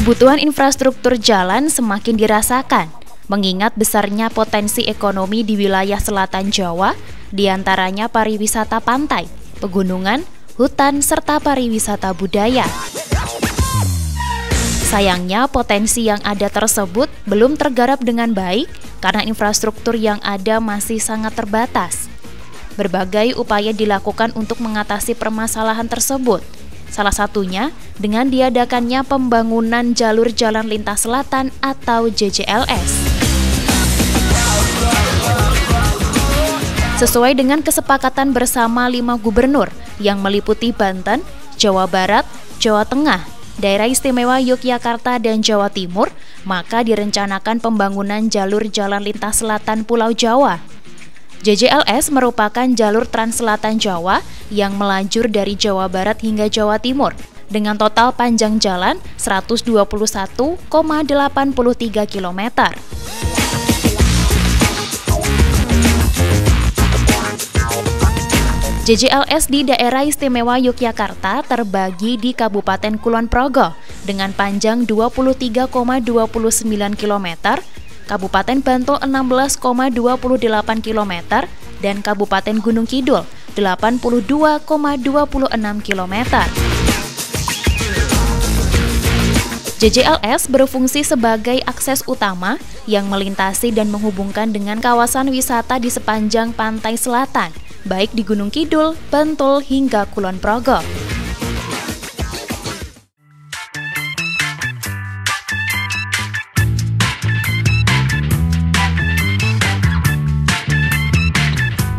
Kebutuhan infrastruktur jalan semakin dirasakan, mengingat besarnya potensi ekonomi di wilayah selatan Jawa, diantaranya pariwisata pantai, pegunungan, hutan, serta pariwisata budaya. Sayangnya, potensi yang ada tersebut belum tergarap dengan baik karena infrastruktur yang ada masih sangat terbatas. Berbagai upaya dilakukan untuk mengatasi permasalahan tersebut. Salah satunya dengan diadakannya pembangunan jalur jalan lintas selatan atau JJLS. Sesuai dengan kesepakatan bersama 5 gubernur yang meliputi Banten, Jawa Barat, Jawa Tengah, Daerah Istimewa Yogyakarta, dan Jawa Timur, maka direncanakan pembangunan jalur jalan lintas selatan Pulau Jawa. JJLS merupakan jalur Trans Selatan Jawa yang melajur dari Jawa Barat hingga Jawa Timur dengan total panjang jalan 121,83 km. JJLS di Daerah Istimewa Yogyakarta terbagi di Kabupaten Kulon Progo dengan panjang 23,29 km, Kabupaten Bantul 16,28 km, dan Kabupaten Gunung Kidul 82,26 km. JJLS berfungsi sebagai akses utama yang melintasi dan menghubungkan dengan kawasan wisata di sepanjang pantai selatan, baik di Gunung Kidul, Bantul, hingga Kulon Progo.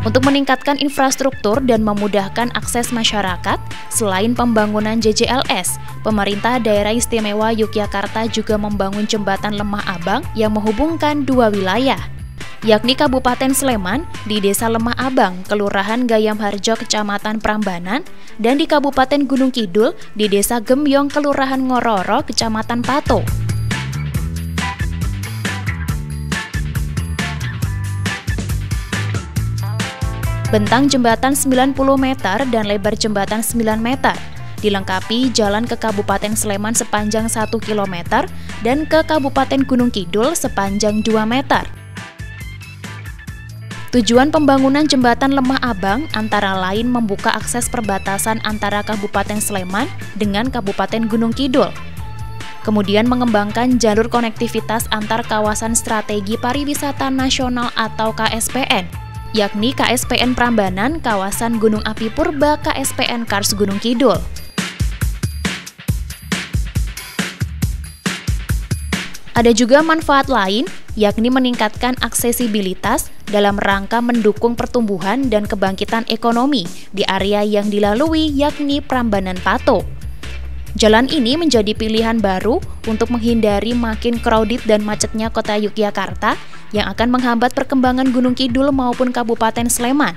Untuk meningkatkan infrastruktur dan memudahkan akses masyarakat, selain pembangunan JJLS, pemerintah Daerah Istimewa Yogyakarta juga membangun jembatan Lemah Abang yang menghubungkan dua wilayah, yakni Kabupaten Sleman di Desa Lemah Abang, Kelurahan Gayam Harjo, Kecamatan Prambanan, dan di Kabupaten Gunung Kidul di Desa Gembyong, Kelurahan Ngororo, Kecamatan Pato. Bentang jembatan 90 meter dan lebar jembatan 9 meter, dilengkapi jalan ke Kabupaten Sleman sepanjang 1 km dan ke Kabupaten Gunung Kidul sepanjang 2 meter. Tujuan pembangunan jembatan Lemah Abang antara lain membuka akses perbatasan antara Kabupaten Sleman dengan Kabupaten Gunung Kidul. Kemudian mengembangkan jalur konektivitas antar kawasan strategi pariwisata nasional atau KSPN, yakni KSPN Prambanan, Kawasan Gunung Api Purba, KSPN Kars Gunung Kidul. Ada juga manfaat lain, yakni meningkatkan aksesibilitas dalam rangka mendukung pertumbuhan dan kebangkitan ekonomi di area yang dilalui, yakni Prambanan Pato. Jalan ini menjadi pilihan baru untuk menghindari makin crowded dan macetnya kota Yogyakarta yang akan menghambat perkembangan Gunung Kidul maupun Kabupaten Sleman.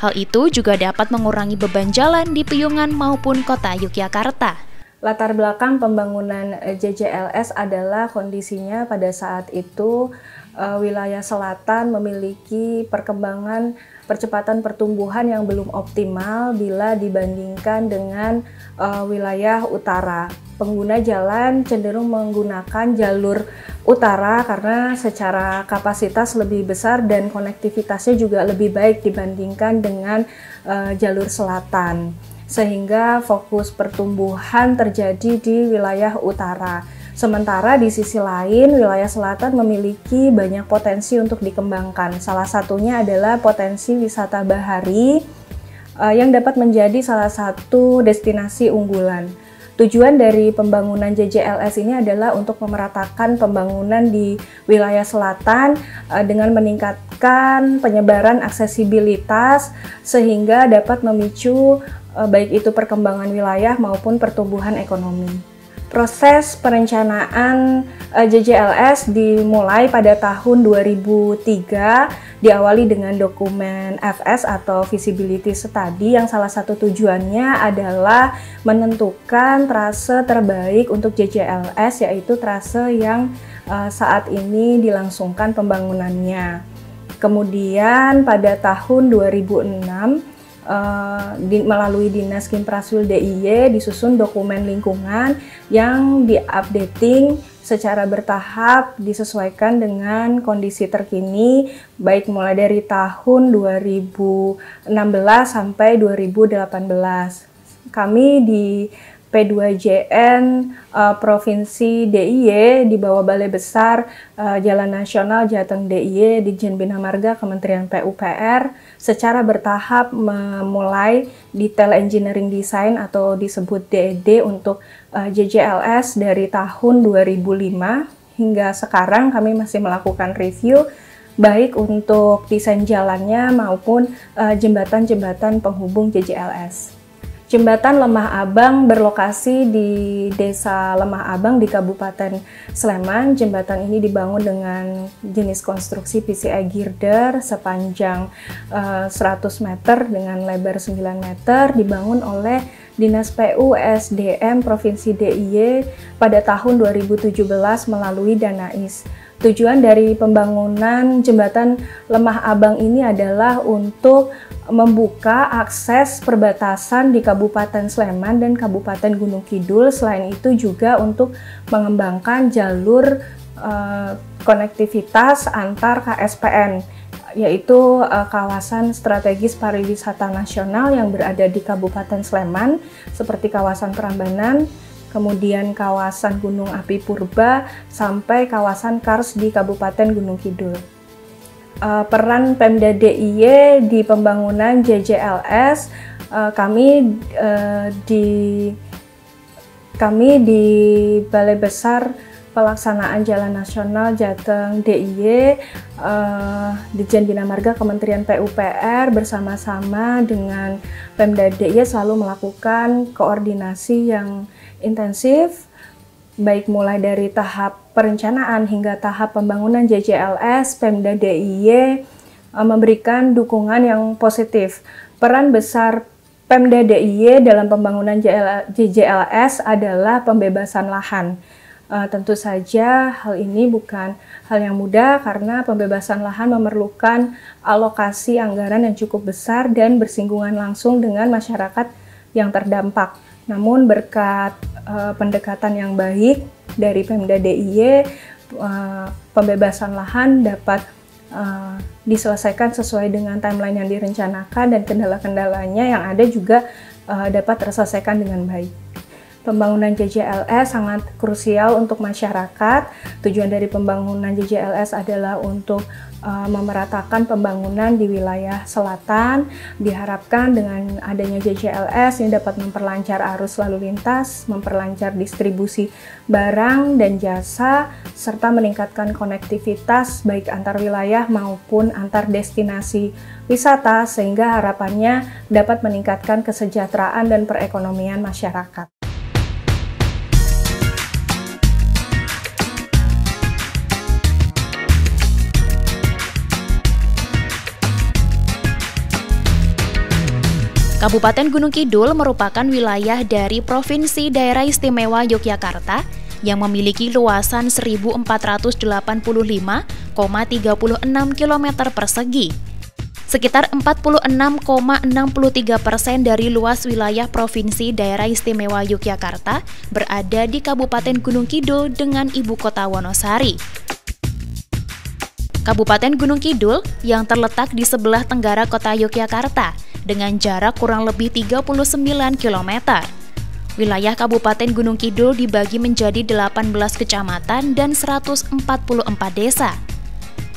Hal itu juga dapat mengurangi beban jalan di Piungan maupun kota Yogyakarta. Latar belakang pembangunan JJLS adalah kondisinya pada saat itu wilayah selatan memiliki percepatan pertumbuhan yang belum optimal bila dibandingkan dengan wilayah utara. Pengguna jalan cenderung menggunakan jalur utara karena secara kapasitas lebih besar dan konektivitasnya juga lebih baik dibandingkan dengan jalur selatan. Sehingga fokus pertumbuhan terjadi di wilayah utara. Sementara di sisi lain, wilayah selatan memiliki banyak potensi untuk dikembangkan. Salah satunya adalah potensi wisata bahari yang dapat menjadi salah satu destinasi unggulan. Tujuan dari pembangunan JJLS ini adalah untuk memeratakan pembangunan di wilayah selatan dengan meningkatkan penyebaran aksesibilitas sehingga dapat memicu baik itu perkembangan wilayah maupun pertumbuhan ekonomi. Proses perencanaan JJLS dimulai pada tahun 2003, diawali dengan dokumen FS atau Feasibility Study yang salah satu tujuannya adalah menentukan trase terbaik untuk JJLS, yaitu trase yang saat ini dilangsungkan pembangunannya. Kemudian pada tahun 2006 melalui Dinas Kimpraswil DIY disusun dokumen lingkungan yang di-updating secara bertahap disesuaikan dengan kondisi terkini baik mulai dari tahun 2016 sampai 2018. Kami di P2JN Provinsi DIY di bawah Balai Besar Jalan Nasional Jateng DIY Ditjen Bina Marga Kementerian PUPR secara bertahap memulai detail engineering design atau disebut DED untuk JJLS dari tahun 2005 hingga sekarang kami masih melakukan review baik untuk desain jalannya maupun jembatan-jembatan penghubung JJLS. Jembatan Lemah Abang berlokasi di Desa Lemah Abang di Kabupaten Sleman. Jembatan ini dibangun dengan jenis konstruksi PCI girder sepanjang 100 meter dengan lebar 9 meter, dibangun oleh Dinas PU SDM Provinsi DIY pada tahun 2017 melalui Danais. Tujuan dari pembangunan jembatan Lemah Abang ini adalah untuk membuka akses perbatasan di Kabupaten Sleman dan Kabupaten Gunung Kidul. Selain itu juga untuk mengembangkan jalur konektivitas antar KSPN, yaitu kawasan strategis pariwisata nasional yang berada di Kabupaten Sleman seperti kawasan Prambanan, kemudian kawasan Gunung Api Purba, sampai kawasan Kars di Kabupaten Gunung Kidul. Peran Pemda DIY di pembangunan JJLS, kami di Balai Besar Pelaksanaan Jalan Nasional Jateng DIY, Ditjen Bina Marga Kementerian PUPR bersama-sama dengan Pemda DIY selalu melakukan koordinasi yang intensif, baik mulai dari tahap perencanaan hingga tahap pembangunan JJLS. Pemda DIY memberikan dukungan yang positif. Peran besar Pemda DIY dalam pembangunan JJLS adalah pembebasan lahan. Tentu saja hal ini bukan hal yang mudah karena pembebasan lahan memerlukan alokasi anggaran yang cukup besar dan bersinggungan langsung dengan masyarakat yang terdampak. Namun berkat pendekatan yang baik dari Pemda DIY, pembebasan lahan dapat diselesaikan sesuai dengan timeline yang direncanakan dan kendala-kendalanya yang ada juga dapat terselesaikan dengan baik. Pembangunan JJLS sangat krusial untuk masyarakat. Tujuan dari pembangunan JJLS adalah untuk memeratakan pembangunan di wilayah selatan. Diharapkan dengan adanya JJLS ini dapat memperlancar arus lalu lintas, memperlancar distribusi barang dan jasa, serta meningkatkan konektivitas baik antar wilayah maupun antar destinasi wisata, sehingga harapannya dapat meningkatkan kesejahteraan dan perekonomian masyarakat. Kabupaten Gunung Kidul merupakan wilayah dari Provinsi Daerah Istimewa Yogyakarta yang memiliki luasan 1.485,36 km persegi. Sekitar 46,63% dari luas wilayah Provinsi Daerah Istimewa Yogyakarta berada di Kabupaten Gunung Kidul dengan ibu kota Wonosari. Kabupaten Gunung Kidul yang terletak di sebelah tenggara kota Yogyakarta dengan jarak kurang lebih 39 km. Wilayah Kabupaten Gunung Kidul dibagi menjadi 18 kecamatan dan 144 desa.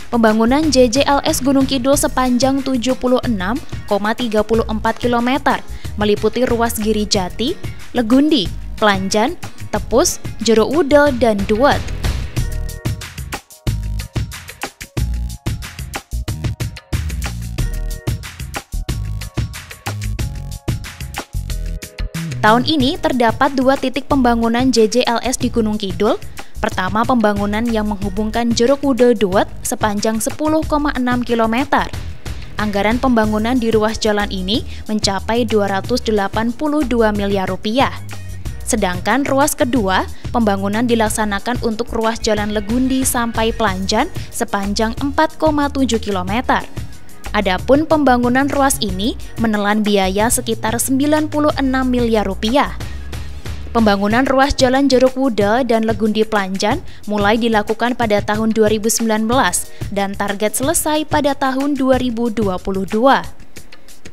Pembangunan JJLS Gunung Kidul sepanjang 76,34 km meliputi ruas Girijati, Legundi, Pelanjan, Tepus, Jero Udel, dan Duet. Tahun ini terdapat 2 titik pembangunan JJLS di Gunung Kidul. Pertama, pembangunan yang menghubungkan Jero Udel Duet sepanjang 10,6 km. Anggaran pembangunan di ruas jalan ini mencapai 282 miliar rupiah. Sedangkan ruas kedua, pembangunan dilaksanakan untuk ruas jalan Legundi sampai Pelanjan sepanjang 4,7 km. Adapun pembangunan ruas ini menelan biaya sekitar 96 miliar rupiah. Pembangunan ruas Jalan Jeruk Wuda dan Legundi Planjan mulai dilakukan pada tahun 2019 dan target selesai pada tahun 2022.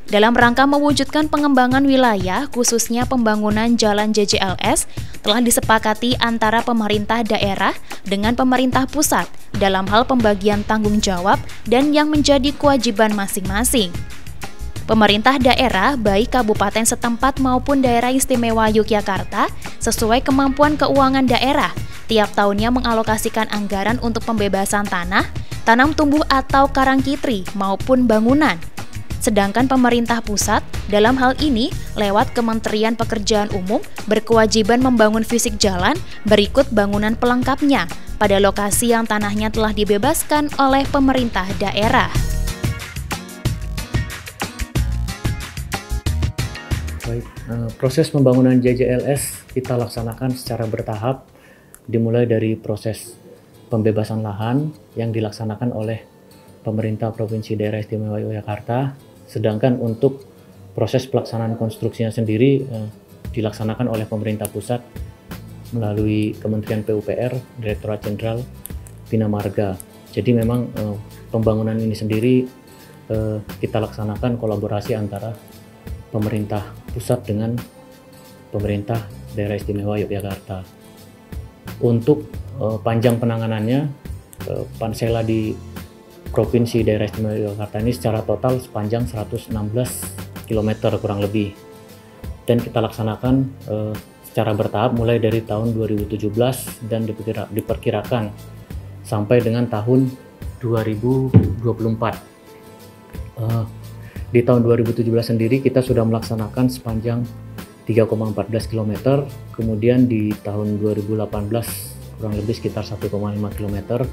Dalam rangka mewujudkan pengembangan wilayah, khususnya pembangunan jalan JJLS, telah disepakati antara pemerintah daerah dengan pemerintah pusat dalam hal pembagian tanggung jawab dan yang menjadi kewajiban masing-masing. Pemerintah daerah, baik kabupaten setempat maupun daerah istimewa Yogyakarta, sesuai kemampuan keuangan daerah, tiap tahunnya mengalokasikan anggaran untuk pembebasan tanah, tanam tumbuh atau karangkitri maupun bangunan. Sedangkan pemerintah pusat, dalam hal ini, lewat Kementerian Pekerjaan Umum, berkewajiban membangun fisik jalan berikut bangunan pelengkapnya pada lokasi yang tanahnya telah dibebaskan oleh pemerintah daerah. Baik, proses pembangunan JJLS kita laksanakan secara bertahap, dimulai dari proses pembebasan lahan yang dilaksanakan oleh pemerintah Provinsi Daerah Istimewa Yogyakarta, sedangkan untuk proses pelaksanaan konstruksinya sendiri dilaksanakan oleh pemerintah pusat melalui Kementerian PUPR, Direktorat Jenderal Bina Marga. Jadi memang pembangunan ini sendiri kita laksanakan kolaborasi antara pemerintah pusat dengan pemerintah Daerah Istimewa Yogyakarta. Untuk panjang penanganannya, Pansela di Provinsi Daerah Istimewa Yogyakarta ini secara total sepanjang 116 km kurang lebih. Dan kita laksanakan secara bertahap mulai dari tahun 2017 dan diperkirakan sampai dengan tahun 2024. Di tahun 2017 sendiri kita sudah melaksanakan sepanjang 3,14 km, kemudian di tahun 2018 kurang lebih sekitar 1,5 km,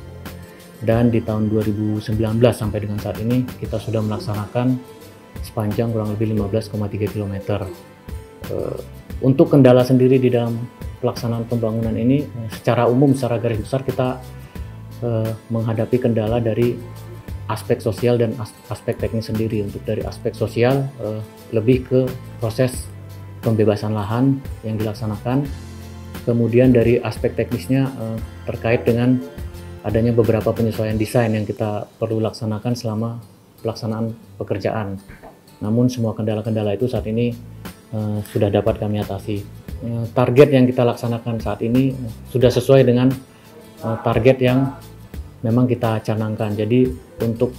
dan di tahun 2019 sampai dengan saat ini kita sudah melaksanakan sepanjang kurang lebih 15,3 km. Untuk kendala sendiri di dalam pelaksanaan pembangunan ini, secara umum, secara garis besar kita menghadapi kendala dari aspek sosial dan aspek teknis sendiri. Untuk dari aspek sosial lebih ke proses pembebasan lahan yang dilaksanakan, kemudian dari aspek teknisnya terkait dengan adanya beberapa penyesuaian desain yang kita perlu laksanakan selama pelaksanaan pekerjaan. Namun semua kendala-kendala itu saat ini sudah dapat kami atasi. Target yang kita laksanakan saat ini sudah sesuai dengan target yang memang kita canangkan. Jadi untuk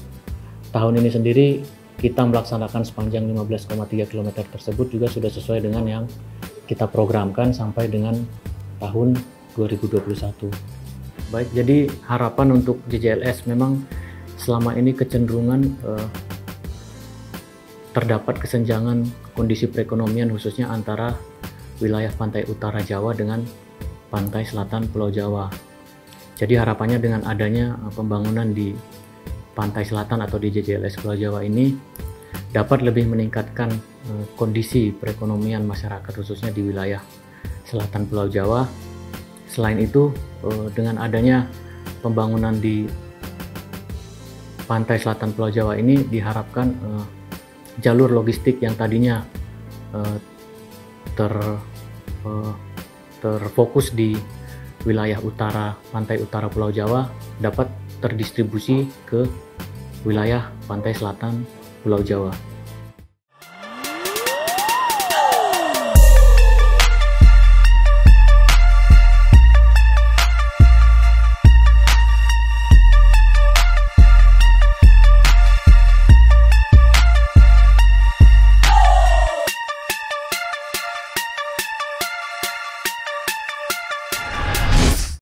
tahun ini sendiri kita melaksanakan sepanjang 15,3 km tersebut juga sudah sesuai dengan yang kita programkan sampai dengan tahun 2021. Baik, jadi harapan untuk JJLS memang selama ini kecenderungan terdapat kesenjangan kondisi perekonomian khususnya antara wilayah pantai utara Jawa dengan pantai selatan Pulau Jawa. Jadi harapannya dengan adanya pembangunan di pantai selatan atau di JJLS Pulau Jawa ini dapat lebih meningkatkan kondisi perekonomian masyarakat khususnya di wilayah selatan Pulau Jawa. Selain itu, dengan adanya pembangunan di pantai selatan Pulau Jawa ini diharapkan jalur logistik yang tadinya terfokus di wilayah utara, pantai utara Pulau Jawa dapat terdistribusi ke wilayah pantai selatan Pulau Jawa.